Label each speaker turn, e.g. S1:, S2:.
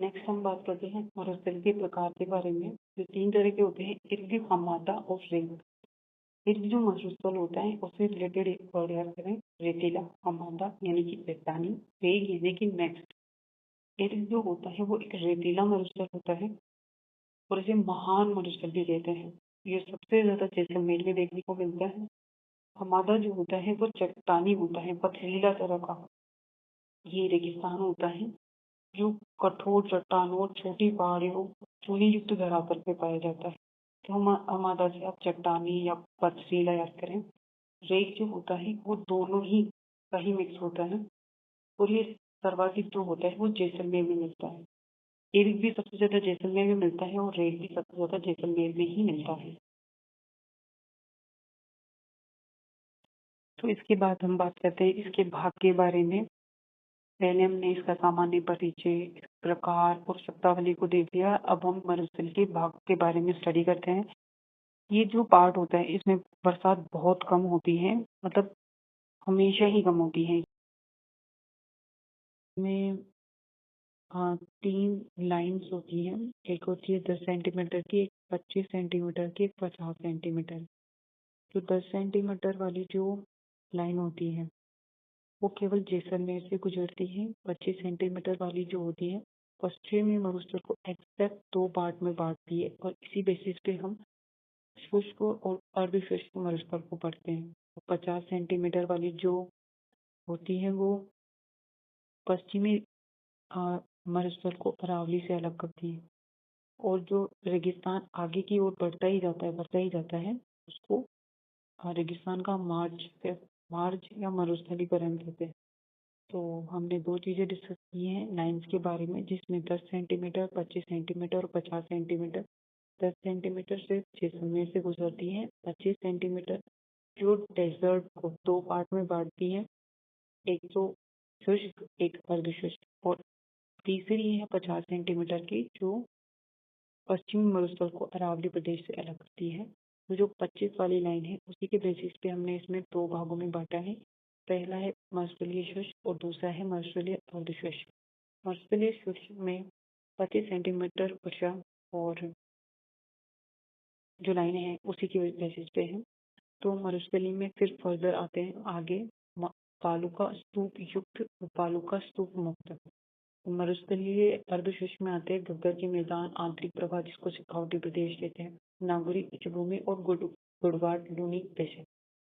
S1: Next हम बात करते हैं मरुस्थल के प्रकार के बारे में। जो 3 तरह के होते हैं, इर्ग, हमादा और रेग। इर्ग जो मरुस्थल होता है उससे रिलेटेड एक वर्ड याद करें, रेतीला। हमादा यानी कि चट्टानी। रेग यानी कि नेक्स्ट। इर्ग जो होता है वो एक रेतीला मरुस्थल होता है और इसे महान मरुस्थल भी कहते हैं। ये सबसे ज्यादा जैसलमेर में देखने को मिलता है। हमादा जो होता है वो चट्टानी होता है, पथरीला तरह का। ये रेगिस्तान होता है जो कठोर चट्टानों और छोटी पहाड़ियों, चूनी युक्त धरातल पे पाया जाता है। तो हम आधा से आप चट्टानी या पथरीला याद करें। रेत जो होता है वो दोनों ही का ही मिक्स होता है और ये सर्वाधिक जो होता है वो जैसलमेर में मिलता है। इर्ग भी सबसे ज्यादा जैसलमेर में मिलता है और रेत भी सबसे ज्यादा जैसलमेर में ही मिलता है। तो इसके बाद हम बात करते हैं इसके भाग के बारे में। पहले हमने इसका सामान्य परिचय, प्रकार और शब्दावली को देख लिया। अब हम मरुस्थल के भाग के बारे में स्टडी करते हैं। ये जो पार्ट होता है इसमें बरसात बहुत कम होती है, मतलब हमेशा ही कम होती है। इसमें 3 लाइन्स होती हैं। एक होती है 10 सेंटीमीटर की, एक 25 सेंटीमीटर की, एक 50 सेंटीमीटर। जो 10 सेंटीमीटर वाली जो लाइन होती है वो केवल जैसलमेर से गुजरती है। 25 सेंटीमीटर वाली जो होती है पश्चिमी मरुस्थल को एक्सैक्ट 2 पार्ट में बांटती है और इसी बेसिस पे हम शुष्क और अर्धशुष्क मरुस्थल को पढ़ते हैं। 50 सेंटीमीटर वाली जो होती है वो पश्चिमी मरुस्थल को अरावली से अलग करती है और जो रेगिस्तान आगे की ओर बढ़ता ही जाता है उसको रेगिस्तान का मार्ज या मरुस्थलीकरण कहते हैं। तो हमने 2 चीजें डिस्कस की हैं लाइन्स के बारे में, जिसमें 10 सेंटीमीटर, 25 सेंटीमीटर और 50 सेंटीमीटर। 10 सेंटीमीटर से जैसलमेर से गुजरती है। 25 सेंटीमीटर जो डेजर्ट को 2 पार्ट में बांटती है, एक तो शुष्क एक अर्धशुष्क, और तीसरी है 50 सेंटीमीटर की जो पश्चिमी मरुस्थल को अरावली प्रदेश से अलग करती है। तो जो 25 वाली लाइन है उसी के बेसिस पे हमने इसमें 2 भागों में बांटा है। पहला है मरुस्थलीय शुष्क और दूसरा है मरुस्थलीय अर्धशुष्क। मरुस्थलीय शुष्क में 25 सेंटीमीटर वर्षा और जो लाइनें हैं उसी के बेसिस पे है। तो मरुस्थली में फिर फर्दर आते हैं आगे बालुका स्तूप युक्त, बालुका स्तूप मुक्त। मरुस्थलीय अर्धशुष्क में आते हैं गग्गर के मैदान, आंतरिक प्रवाह जिसको सिखावटी प्रदेश कहते हैं, नागुरी उच्च भूमि और गुड़गाड़ लूनी देश।